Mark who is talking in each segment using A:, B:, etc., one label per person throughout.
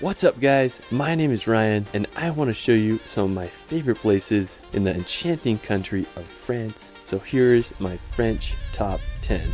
A: What's up guys, my name is Ryan and I want to show you some of my favorite places in the enchanting country of France. So here is my French top 10.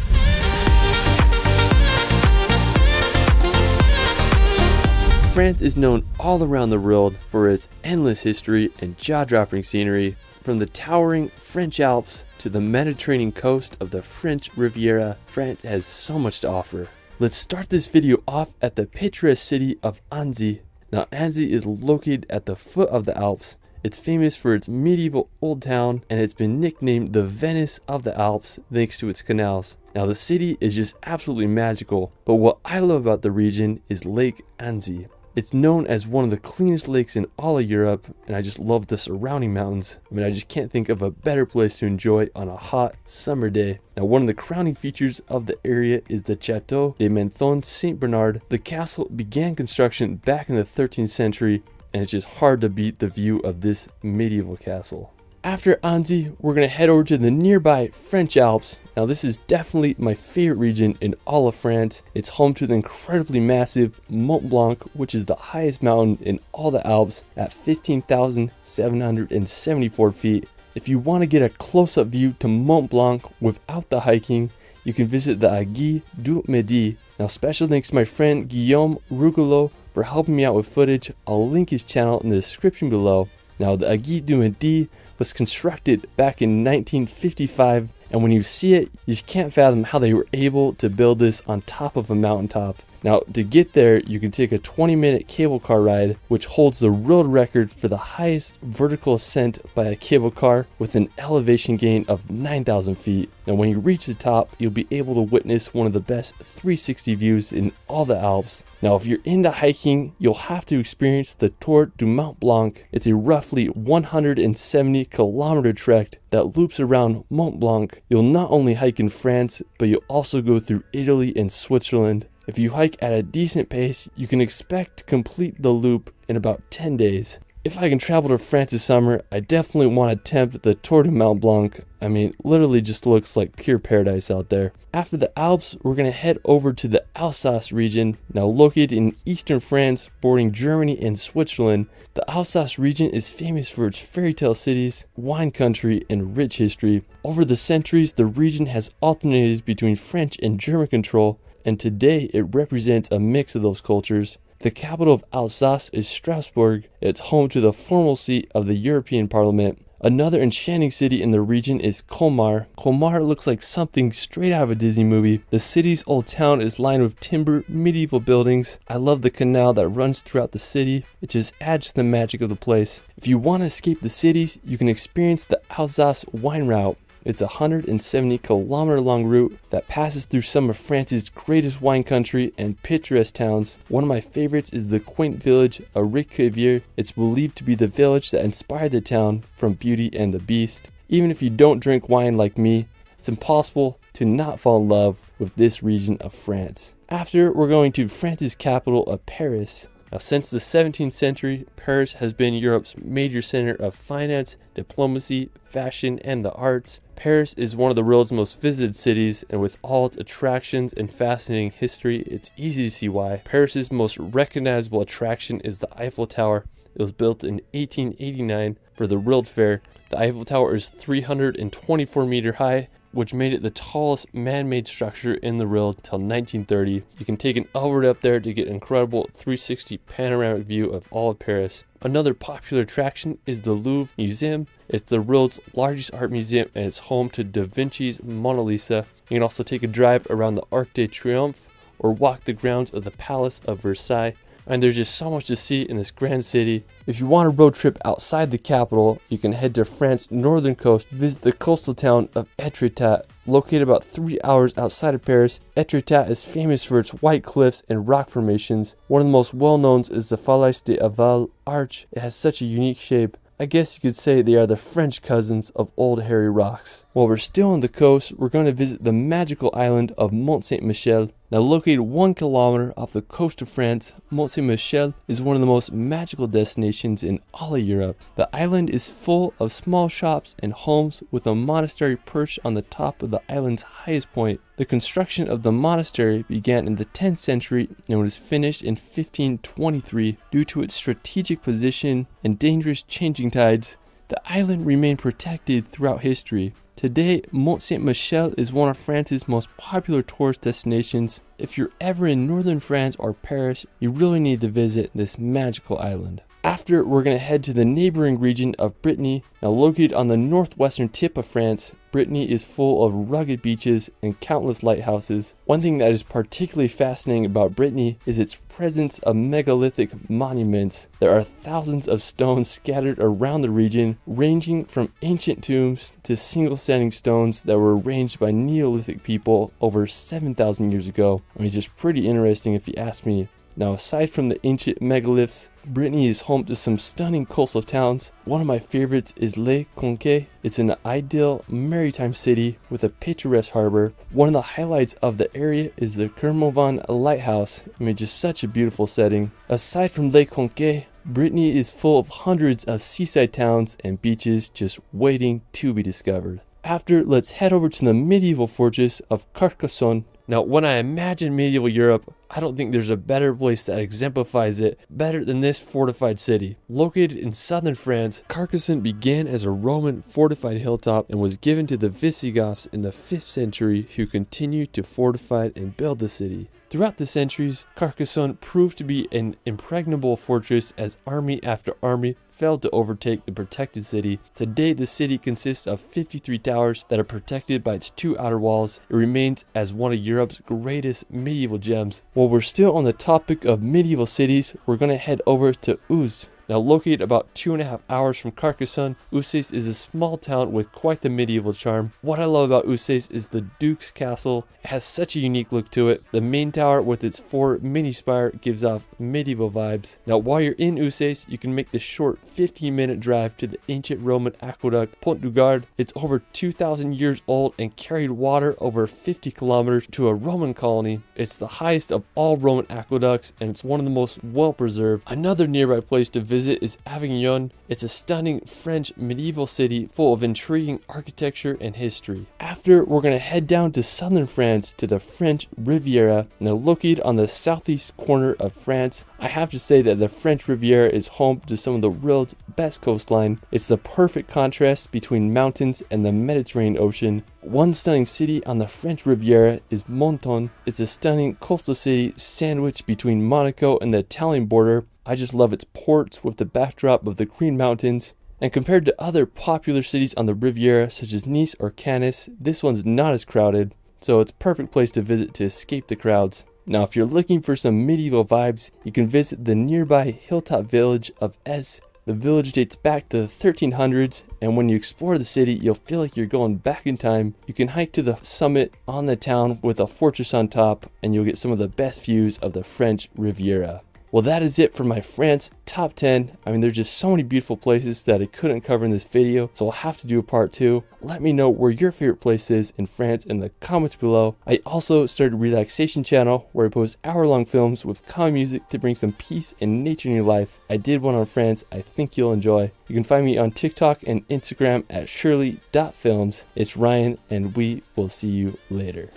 A: France is known all around the world for its endless history and jaw-dropping scenery, from the towering French Alps to the Mediterranean coast of the French Riviera. France has so much to offer. Let's start this video off at the picturesque city of Annecy. Now Annecy is located at the foot of the Alps. It's famous for its medieval old town and it's been nicknamed the Venice of the Alps thanks to its canals. Now the city is just absolutely magical, but what I love about the region is Lake Annecy. It's known as one of the cleanest lakes in all of Europe, and I just love the surrounding mountains. I mean, I just can't think of a better place to enjoy on a hot summer day. Now, one of the crowning features of the area is the Château de Menthon Saint Bernard. The castle began construction back in the 13th century, and it's just hard to beat the view of this medieval castle. After Annecy, we're going to head over to the nearby French Alps. Now this is definitely my favorite region in all of France. It's home to the incredibly massive Mont Blanc, which is the highest mountain in all the Alps at 15,774 feet. If you want to get a close-up view to Mont Blanc without the hiking, you can visit the Aiguille du Midi. Now special thanks to my friend Guillaume Rougelot for helping me out with footage. I'll link his channel in the description below. Now the Aiguille du Midi was constructed back in 1955, and when you see it, you just can't fathom how they were able to build this on top of a mountaintop. Now to get there, you can take a 20-minute cable car ride, which holds the world record for the highest vertical ascent by a cable car with an elevation gain of 9,000 feet. Now when you reach the top, you'll be able to witness one of the best 360 views in all the Alps. Now if you're into hiking, you'll have to experience the Tour du Mont Blanc. It's a roughly 170-kilometer trek that loops around Mont Blanc. You'll not only hike in France, but you'll also go through Italy and Switzerland. If you hike at a decent pace, you can expect to complete the loop in about 10 days. If I can travel to France this summer, I definitely want to attempt the Tour du Mont Blanc. I mean, literally just looks like pure paradise out there. After the Alps, we're going to head over to the Alsace region. Now located in eastern France, bordering Germany and Switzerland, the Alsace region is famous for its fairy tale cities, wine country, and rich history. Over the centuries, the region has alternated between French and German control, and today it represents a mix of those cultures. The capital of Alsace is Strasbourg. It's home to the formal seat of the European Parliament. Another enchanting city in the region is Colmar. Colmar looks like something straight out of a Disney movie. The city's old town is lined with timber, medieval buildings. I love the canal that runs throughout the city. It just adds to the magic of the place. If you want to escape the cities, you can experience the Alsace wine route. It's a 170-kilometer long route that passes through some of France's greatest wine country and picturesque towns. One of my favorites is the quaint village of Réquevier. It's believed to be the village that inspired the town from Beauty and the Beast. Even if you don't drink wine like me, it's impossible to not fall in love with this region of France. After, we're going to France's capital of Paris. Now, since the 17th century, Paris has been Europe's major center of finance, diplomacy, fashion, and the arts. Paris is one of the world's most visited cities, and with all its attractions and fascinating history, it's easy to see why. Paris's most recognizable attraction is the Eiffel Tower. It was built in 1889 for the World Fair. The Eiffel Tower is 324 meters high, which made it the tallest man-made structure in the world till 1930. You can take an elevator up there to get an incredible 360 panoramic view of all of Paris. Another popular attraction is the Louvre Museum. It's the world's largest art museum and it's home to Da Vinci's Mona Lisa. You can also take a drive around the Arc de Triomphe or walk the grounds of the Palace of Versailles. And there's just so much to see in this grand city. If you want a road trip outside the capital, you can head to France's northern coast, visit the coastal town of Étretat. Located about 3 hours outside of Paris, Étretat is famous for its white cliffs and rock formations. One of the most well-known is the Falaise d'Aval Arch. It has such a unique shape. I guess you could say they are the French cousins of Old Hairy Rocks. While we're still on the coast, we're going to visit the magical island of Mont Saint-Michel. Now Now located 1 kilometer off the coast of France, Mont Saint-Michel is one of the most magical destinations in all of Europe. The island is full of small shops and homes with a monastery perched on the top of the island's highest point. The construction of the monastery began in the 10th century and was finished in 1523. Due to its strategic position and dangerous changing tides, the island remained protected throughout history. Today, Mont Saint-Michel is one of France's most popular tourist destinations. If you're ever in northern France or Paris, you really need to visit this magical island. After, we're going to head to the neighboring region of Brittany. Now located on the northwestern tip of France, Brittany is full of rugged beaches and countless lighthouses. One thing that is particularly fascinating about Brittany is its presence of megalithic monuments. There are thousands of stones scattered around the region, ranging from ancient tombs to single standing stones that were arranged by Neolithic people over 7,000 years ago. I mean, it's just pretty interesting if you ask me. Now, aside from the ancient megaliths, Brittany is home to some stunning coastal towns. One of my favorites is Les Conques. It's an ideal maritime city with a picturesque harbor. One of the highlights of the area is the Kermovan Lighthouse. I mean, just such a beautiful setting. Aside from Les Conques, Brittany is full of hundreds of seaside towns and beaches just waiting to be discovered. After, let's head over to the medieval fortress of Carcassonne. Now, when I imagine medieval Europe, I don't think there's a better place that exemplifies it better than this fortified city. Located in southern France, Carcassonne began as a Roman fortified hilltop and was given to the Visigoths in the 5th century, who continued to fortify and build the city. Throughout the centuries, Carcassonne proved to be an impregnable fortress as army after army failed to overtake the protected city. Today, the city consists of 53 towers that are protected by its 2 outer walls. It remains as one of Europe's greatest medieval gems. While we're still on the topic of medieval cities, we're going to head over to Uzes. Now located about 2.5 hours from Carcassonne, Uzes is a small town with quite the medieval charm. What I love about Uzes is the Duke's Castle. It has such a unique look to it. The main tower with its 4 mini spire gives off medieval vibes. Now while you're in Uzes, you can make the short 15-minute drive to the ancient Roman aqueduct Pont du Gard. It's over 2,000 years old and carried water over 50 kilometers to a Roman colony. It's the highest of all Roman aqueducts and it's one of the most well preserved. Another nearby place to visit is Avignon. It's a stunning French medieval city full of intriguing architecture and history. After, we're going to head down to southern France to the French Riviera. Now located on the southeast corner of France, I have to say that the French Riviera is home to some of the world's best coastline. It's the perfect contrast between mountains and the Mediterranean Ocean. One stunning city on the French Riviera is Menton. It's a stunning coastal city sandwiched between Monaco and the Italian border. I just love its ports with the backdrop of the Green Mountains. And compared to other popular cities on the Riviera, such as Nice or Cannes, this one's not as crowded, so it's a perfect place to visit to escape the crowds. Now, if you're looking for some medieval vibes, you can visit the nearby hilltop village of Ez. The village dates back to the 1300s, and when you explore the city, you'll feel like you're going back in time. You can hike to the summit on the town with a fortress on top, and you'll get some of the best views of the French Riviera. Well, that is it for my France top 10. I mean, there's just so many beautiful places that I couldn't cover in this video, so I'll have to do a part 2. Let me know where your favorite place is in France in the comments below. I also started a relaxation channel where I post hour-long films with calm music to bring some peace and nature in your life. I did one on France I think you'll enjoy. You can find me on TikTok and Instagram at shirley.films. It's Ryan, and we will see you later.